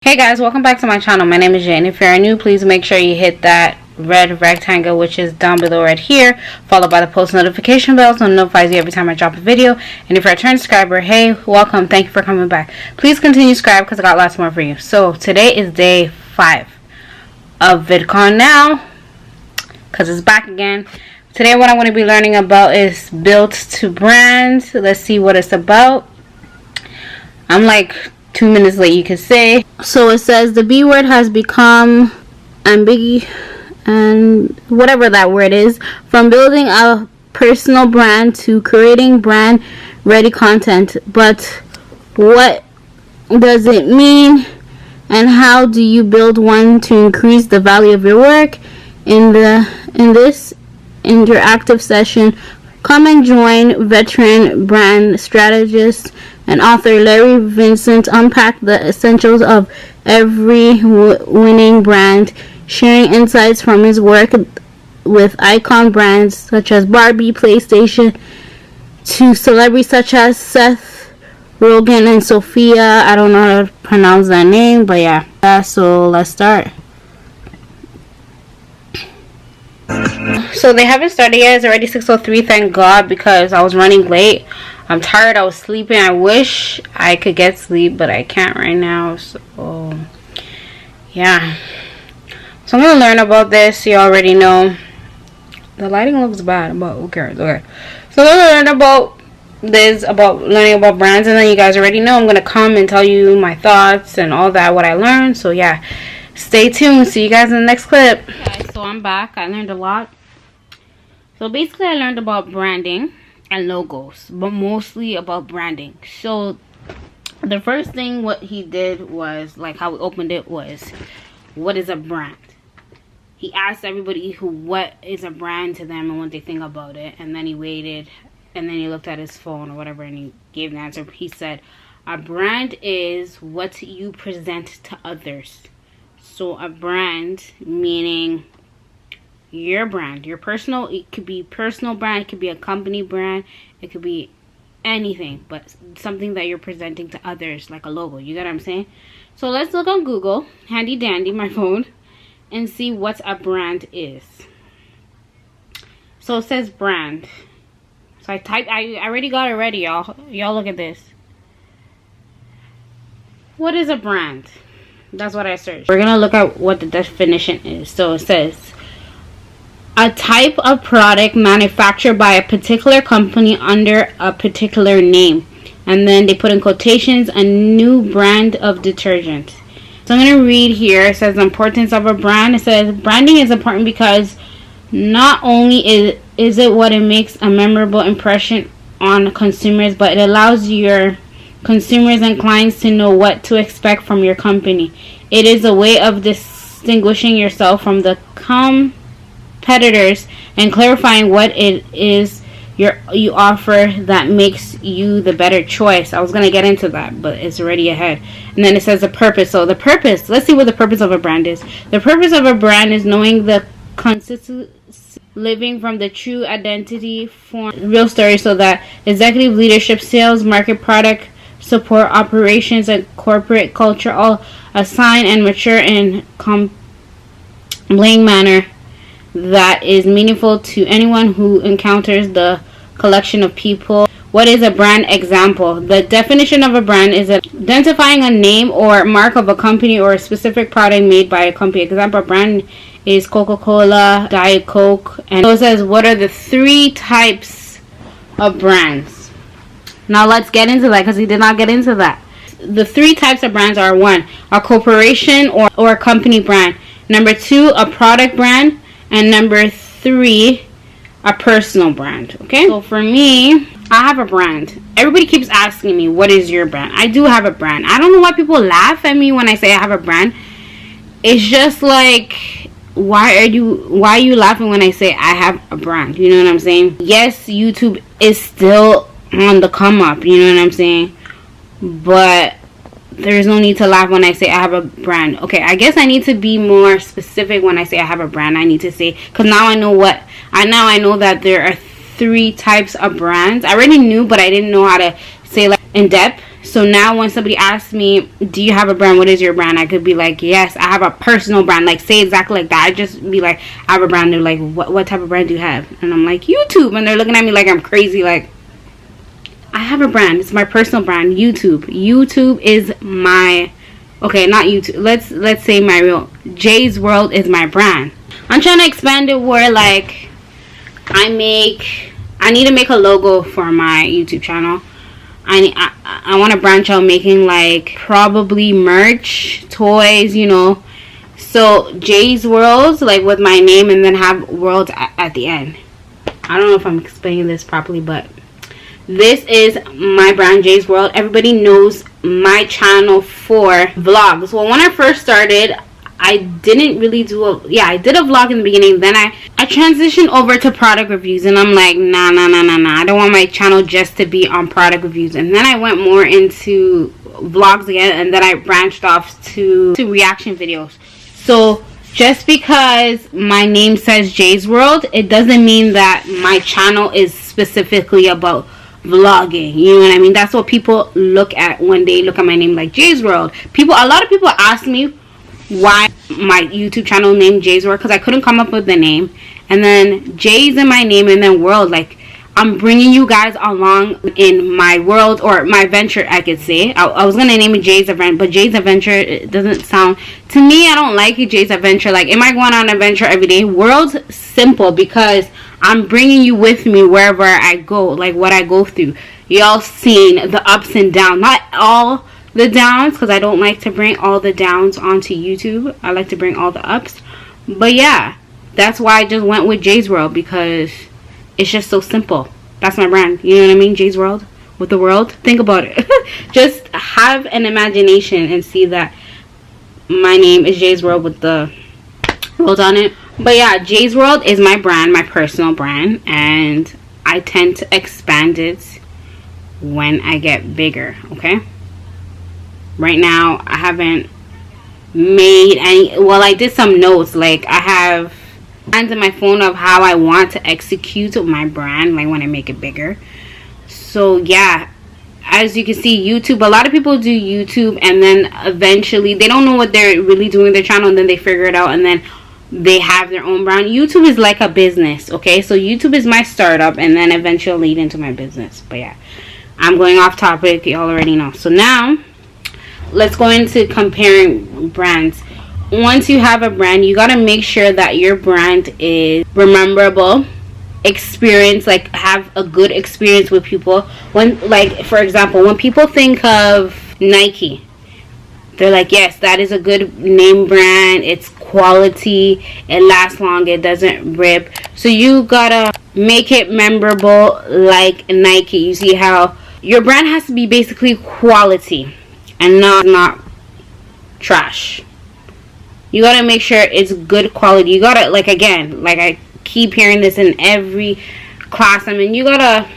Hey guys, welcome back to my channel. My name is Jane. If you're new, please make sure you hit that red rectangle which is down below right here, followed by the post notification bell so it notifies you every time I drop a video. And if you're a return subscriber, hey, welcome. Thank you for coming back. Please continue to subscribe because I got lots more for you. So today is day 5 of Vidcon now because it's back again. Today what I'm going to be learning about is built to brand. Let's see what it's about. I'm like 2 minutes late, you could say. So it says the B word has become ambiguous and whatever that word is, from building a personal brand to creating brand ready content. But what does it mean, and how do you build one to increase the value of your work? In this interactive session, come and join veteran brand strategist and author Larry Vincent unpack the essentials of every winning brand, sharing insights from his work with icon brands such as Barbie, PlayStation, to celebrities such as Seth Rogen and Sophia. I don't know how to pronounce that name, but yeah. So let's start. So they haven't started yet. It's already 6:03, thank God, because I was running late. I'm tired. I was sleeping. I wish I could get sleep, but I can't right now. So yeah. So I'm gonna learn about this. You already know. The lighting looks bad, but who cares? Okay. So I'm gonna learn about this, about learning about brands, and then you guys already know I'm gonna come and tell you my thoughts and all that, what I learned. So yeah, stay tuned. See you guys in the next clip. Okay, so I'm back. I learned a lot. So basically I learned about branding and logos, but mostly about branding. So the first thing what he did was, like how we opened it, was what is a brand? He asked everybody what is a brand to them and what they think about it, and then he waited and then he looked at his phone or whatever and he gave an answer. He said a brand is what you present to others. So a brand meaning your brand, your personal, it could be personal brand, it could be a company brand, it could be anything, but something that you're presenting to others, like a logo. You get what I'm saying? So let's look on Google, handy dandy, my phone, and see what a brand is. So it says brand. So I already got it ready, y'all. Y'all look at this. What is a brand? That's what I searched. We're gonna look at what the definition is. So it says a type of product manufactured by a particular company under a particular name. And then they put in quotations, a new brand of detergent. So I'm going to read here. It says the importance of a brand. It says branding is important because not only is it what it makes a memorable impression on consumers, but it allows your consumers and clients to know what to expect from your company. It is a way of distinguishing yourself from the competitors and clarifying what it is you offer that makes you the better choice. I was going to get into that, but it's already ahead. And then it says the purpose. So the purpose, let's see what the purpose of a brand is. The purpose of a brand is knowing the consistency, living from the true identity, form real story, so that executive leadership, sales, market, product, support, operations, and corporate culture all assign and mature in compelling manner that is meaningful to anyone who encounters the collection of people. What is a brand? Example. The definition of a brand is identifying a name or mark of a company or a specific product made by a company. Example, brand is Coca-Cola, Diet Coke. And so it says, what are the 3 types of brands? Now let's get into that because he did not get into that. The 3 types of brands are: 1, a corporation or a company brand. Number 2, a product brand. And number 3, a personal brand. Okay, so for me, I have a brand. Everybody keeps asking me, what is your brand? I do have a brand. I don't know why people laugh at me when I say I have a brand. It's just like, why are you laughing when I say I have a brand? You know what I'm saying? Yes, YouTube is still on the come up, you know what I'm saying? But there's no need to laugh when I say I have a brand. Okay, I guess I need to be more specific when I say I have a brand. I need to say, because now I know that there are 3 types of brands. I already knew, but I didn't know how to say like in depth. So now when somebody asks me, do you have a brand, what is your brand, I could be like, yes, I have a personal brand. Like, say exactly like that. I just be like, I have a brand. They're like, what type of brand do you have? And I'm like, YouTube. And they're looking at me like I'm crazy. Like, I have a brand. It's my personal brand, YouTube. YouTube is my, okay, not YouTube, let's say my real, Jay's World is my brand. I'm trying to expand it where, like, I need to make a logo for my YouTube channel. I want to branch out making, like, probably merch, toys, you know. So Jay's World, like, with my name, and then have world at the end. I don't know if I'm explaining this properly, but this is my brand, Jay's World. Everybody knows my channel for vlogs. Well, when I first started, I didn't really do I did a vlog in the beginning. Then I transitioned over to product reviews, and I'm like, nah. I don't want my channel just to be on product reviews. And then I went more into vlogs again, and then I branched off to reaction videos. So just because my name says Jay's World, it doesn't mean that my channel is specifically about vlogging. You know what I mean? That's what people look at when they look at my name, like Jay's World. A lot of people ask me why my YouTube channel named Jay's World, because I couldn't come up with the name, and then Jay's in my name, and then World, like, I'm bringing you guys along in my world, or my venture, I could say. I was gonna name it Jay's Adventure, but Jay's Adventure, it doesn't sound, to me, I don't like it, Jay's Adventure. Like, am I going on an adventure every day? World's simple, because I'm bringing you with me wherever I go, like what I go through. Y'all seen the ups and downs, not all the downs, because I don't like to bring all the downs onto YouTube. I like to bring all the ups. But yeah, that's why I just went with Jay's World, because it's just so simple. That's my brand. You know what I mean? Jay's World with the world. Think about it. Just have an imagination and see that my name is Jay's World with the world on it. But yeah, Jay's World is my brand, my personal brand, and I tend to expand it when I get bigger, okay? Right now, I haven't made any, well, I did some notes. Like, I have plans in my phone of how I want to execute my brand, like when I make it bigger. So yeah, as you can see, YouTube, a lot of people do YouTube, and then eventually they don't know what they're really doing with their channel, and then they figure it out, and then they have their own brand. YouTube is like a business, okay? So YouTube is my startup, and then eventually lead into my business. But yeah, I'm going off topic, y'all already know. So now let's go into comparing brands. Once you have a brand, you got to make sure that your brand is rememberable, experience, like have a good experience with people. When, like, for example, when people think of Nike, they're like, yes, that is a good name brand, it's quality, it lasts long, it doesn't rip. So you gotta make it memorable like Nike. You see how your brand has to be basically quality and not trash. You gotta make sure it's good quality. You gotta, like, again, like I keep hearing this in every class I'm in, you gotta,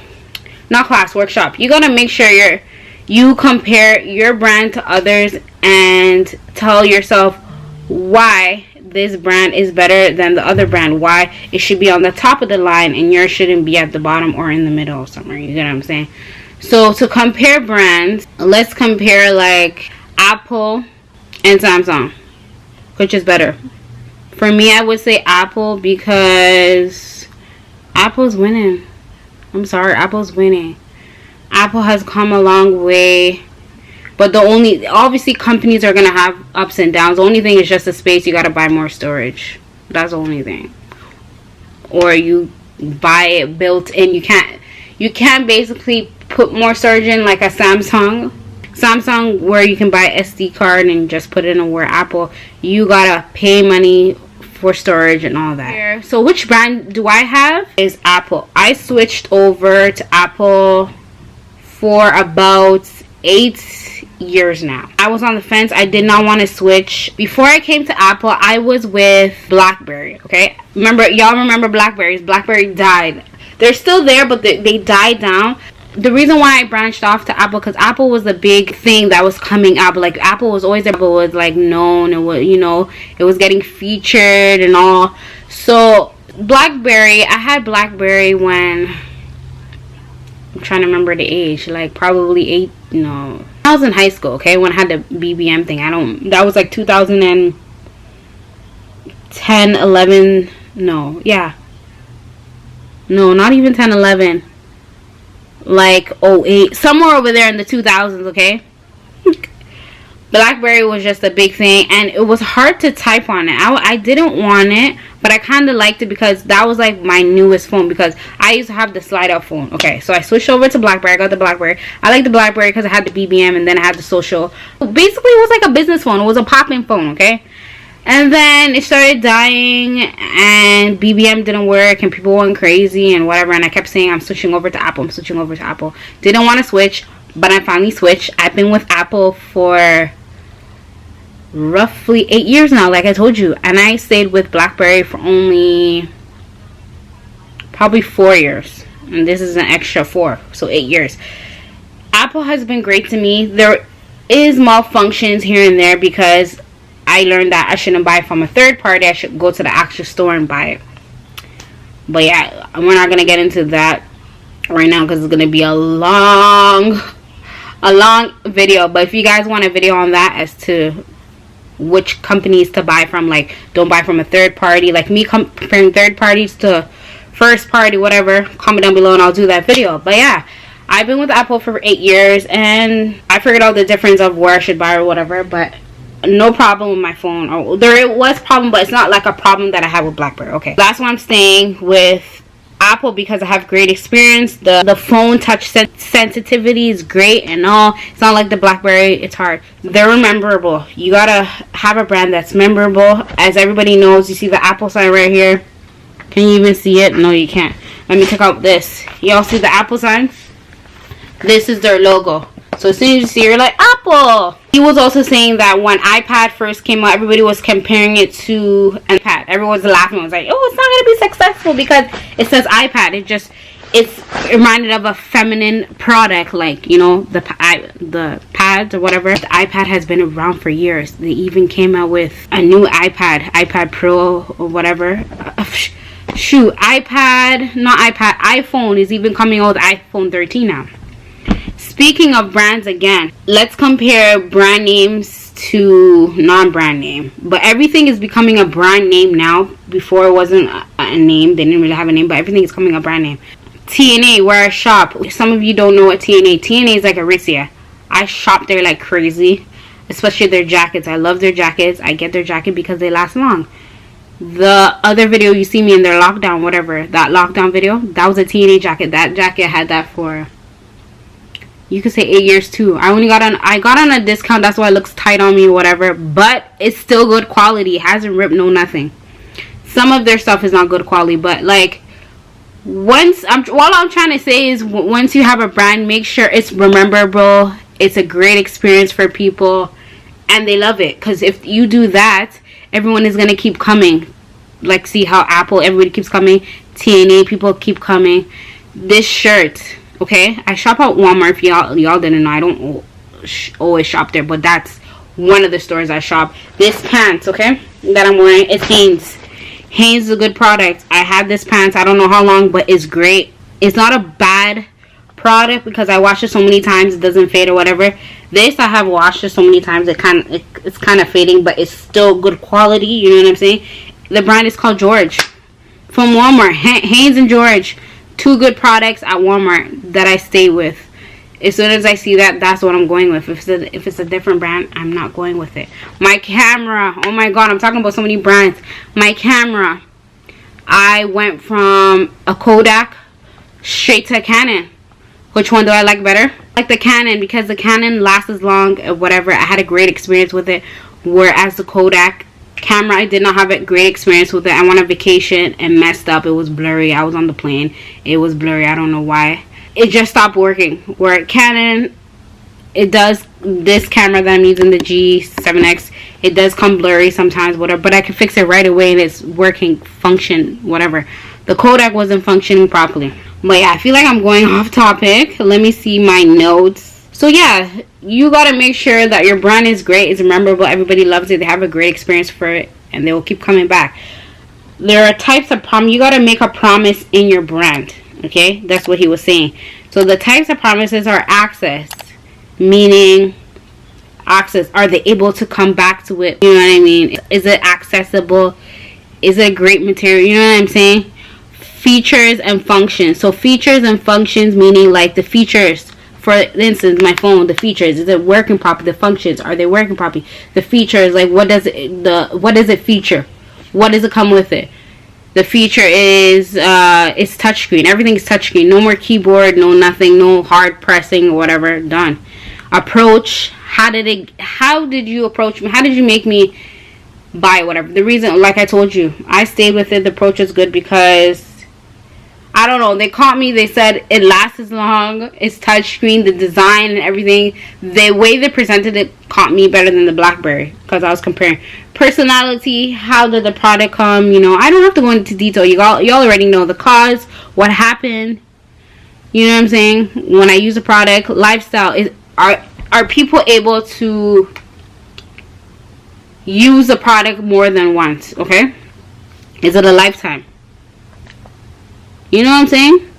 not class, workshop, you gotta make sure you compare your brand to others and tell yourself why this brand is better than the other brand, why it should be on the top of the line and yours shouldn't be at the bottom or in the middle somewhere. You get what I'm saying? So to compare brands, let's compare like Apple and Samsung. Which is better? For me, I would say Apple, because Apple's winning. I'm sorry, Apple's winning. Apple has come a long way. But obviously companies are going to have ups and downs. The only thing is just the space. You got to buy more storage. That's the only thing. Or you buy it built in. You can't basically put more storage in like a Samsung, where you can buy SD card and just put it in. Where Apple, you gotta pay money for storage and all that. So which brand do I have? Is Apple. I switched over to Apple for about 8 years now. I was on the fence. I did not want to switch. Before I came to Apple, I was with Blackberry, okay? Y'all remember Blackberries? Blackberry died. They're still there, but they died down. The reason why I branched off to Apple, because Apple was the big thing that was coming up. Like, Apple was always there, Apple was like known, it was, you know, it was getting featured and all. So Blackberry, I had Blackberry when, I'm trying to remember the age, like probably I was in high school, okay, when I had the BBM thing. That was like 2010, 11, no, yeah. No, not even 10, 11. Like 08, somewhere over there in the 2000s, okay? Blackberry was just a big thing, and it was hard to type on it. I didn't want it, but I kind of liked it because that was like my newest phone, because I used to have the slide out phone. Okay, so I switched over to Blackberry. I got the Blackberry. I like the Blackberry because I had the BBM, and then I had the social. Basically, it was like a business phone. It was a popping phone, okay? And then it started dying, and BBM didn't work, and people went crazy and whatever, and I kept saying I'm switching over to Apple. I'm switching over to Apple. Didn't want to switch, but I finally switched. I've been with Apple for roughly 8 years now, like I told you, and I stayed with Blackberry for only probably 4 years, and this is an extra 4, so 8 years. Apple has been great to me. There is malfunctions here and there because I learned that I shouldn't buy from a third party. I should go to the actual store and buy it. But yeah, we're not gonna get into that right now because it's gonna be a long video. But if you guys want a video on that as to which companies to buy from, like don't buy from a third party, like me comparing third parties to first party, whatever, comment down below and I'll do that video. But yeah, I've been with Apple for 8 years and I figured out the difference of where I should buy or whatever, but no problem with my phone. Oh, there was problem, but it's not like a problem that I have with Blackberry. Okay, that's why I'm staying with Apple, because I have great experience. The phone touch sensitivity is great and all. It's not like the Blackberry, it's hard. They're memorable. You gotta have a brand that's memorable. As everybody knows, you see the Apple sign right here. Can you even see it? No, you can't. Let me take out this. Y'all see the Apple sign? This is their logo. So as soon as you see it, you're like, Apple! He was also saying that when iPad first came out, everybody was comparing it to an iPad. Everyone was laughing. It was like, oh, it's not going to be successful because it says iPad. It's reminded of a feminine product, like, you know, the pads or whatever. The iPad has been around for years. They even came out with a new iPad Pro or whatever. Shoot, iPhone is even coming out with iPhone 13 now. Speaking of brands again, let's compare brand names to non-brand name. But everything is becoming a brand name now. Before it wasn't a name. They didn't really have a name, but everything is coming a brand name. TNA, where I shop. Some of you don't know what TNA is like Aritzia. I shop there like crazy. Especially their jackets. I love their jackets. I get their jacket because they last long. The other video you see me in their lockdown, whatever, that lockdown video, that was a TNA jacket. That jacket had that for, you could say 8 years too. I got on a discount, that's why it looks tight on me or whatever, but it's still good quality. It hasn't ripped, no nothing. Some of their stuff is not good quality, but like all I'm trying to say is once you have a brand, make sure it's memorable, it's a great experience for people and they love it, because if you do that, everyone is going to keep coming. Like, see how Apple, everybody keeps coming, TNA, people keep coming. This shirt, okay, I shop at Walmart. If y'all didn't know, I don't always shop there, but that's one of the stores I shop. This pants, okay, that I'm wearing, it's Hanes. Hanes is a good product. I had this pants, I don't know how long, but it's great. It's not a bad product because I washed it so many times, it doesn't fade or whatever. This, I have washed it so many times, it's kind of fading, but it's still good quality, you know what I'm saying? The brand is called George from Walmart. Hanes and George, two good products at Walmart that I stay with. As soon as I see that, that's what I'm going with. If it's a different brand, I'm not going with it. My camera, oh my god, I'm talking about so many brands. My camera, I went from a Kodak straight to a Canon. Which one do I like better? I like the Canon because the Canon lasts as long, whatever. I had a great experience with it. Whereas the Kodak camera, I did not have a great experience with it. I went on vacation and messed up. It was blurry. I was on the plane. It was blurry. I don't know why. It just stopped working. Where Canon, it does, this camera that I'm using, the G7X, it does come blurry sometimes, whatever. But I can fix it right away and it's working, function, whatever. The Kodak wasn't functioning properly. But yeah, I feel like I'm going off topic. Let me see my notes. So yeah, you gotta make sure that your brand is great, it's memorable, everybody loves it, they have a great experience for it, and they will keep coming back. There are types of you gotta make a promise in your brand. Okay, that's what he was saying. So the types of promises are access, meaning access. Are they able to come back to it? You know what I mean? Is it accessible? Is it a great material? You know what I'm saying? Features and functions. So features and functions meaning like the features. For instance, my phone, the features, is it working properly? The functions, are they working properly? The features, like what does it feature? What does it come with it? The feature is it's touchscreen. Everything is touchscreen. No more keyboard, no nothing, no hard pressing or whatever. Done. Approach. How did you approach me? How did you make me buy whatever? The reason, like I told you, I stayed with it. The approach is good because I don't know, they caught me. They said it lasts as long. It's touchscreen, the design and everything. The way they presented it caught me better than the Blackberry because I was comparing personality. How did the product come? You know, I don't have to go into detail. Y'all already know the cause, what happened. You know what I'm saying? When I use a product, lifestyle is are people able to use a product more than once? Okay, is it a lifetime? You know what I'm saying?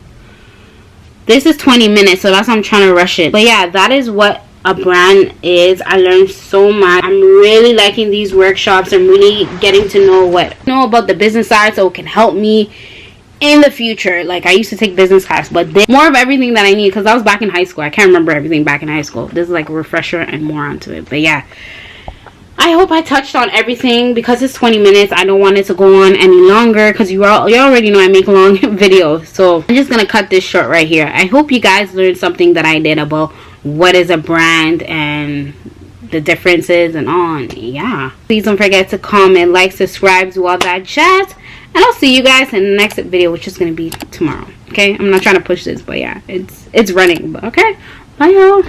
This is 20 minutes, so that's why I'm trying to rush it. But yeah, that is what a brand is. I learned so much. I'm really liking these workshops. I'm really getting to know about the business side, so it can help me in the future. Like, I used to take business class, but more of everything that I need, because I was back in high school. I can't remember everything back in high school. This is like a refresher and more onto it. But yeah, I hope I touched on everything. Because it's 20 minutes, I don't want it to go on any longer, because you already know I make long videos. So I'm just gonna cut this short right here. I hope you guys learned something that I did about what is a brand and the differences and on. Yeah, please don't forget to comment, like, subscribe, do all that jazz, and I'll see you guys in the next video, which is gonna be tomorrow. Okay, I'm not trying to push this, but yeah, it's running. But okay, bye y'all.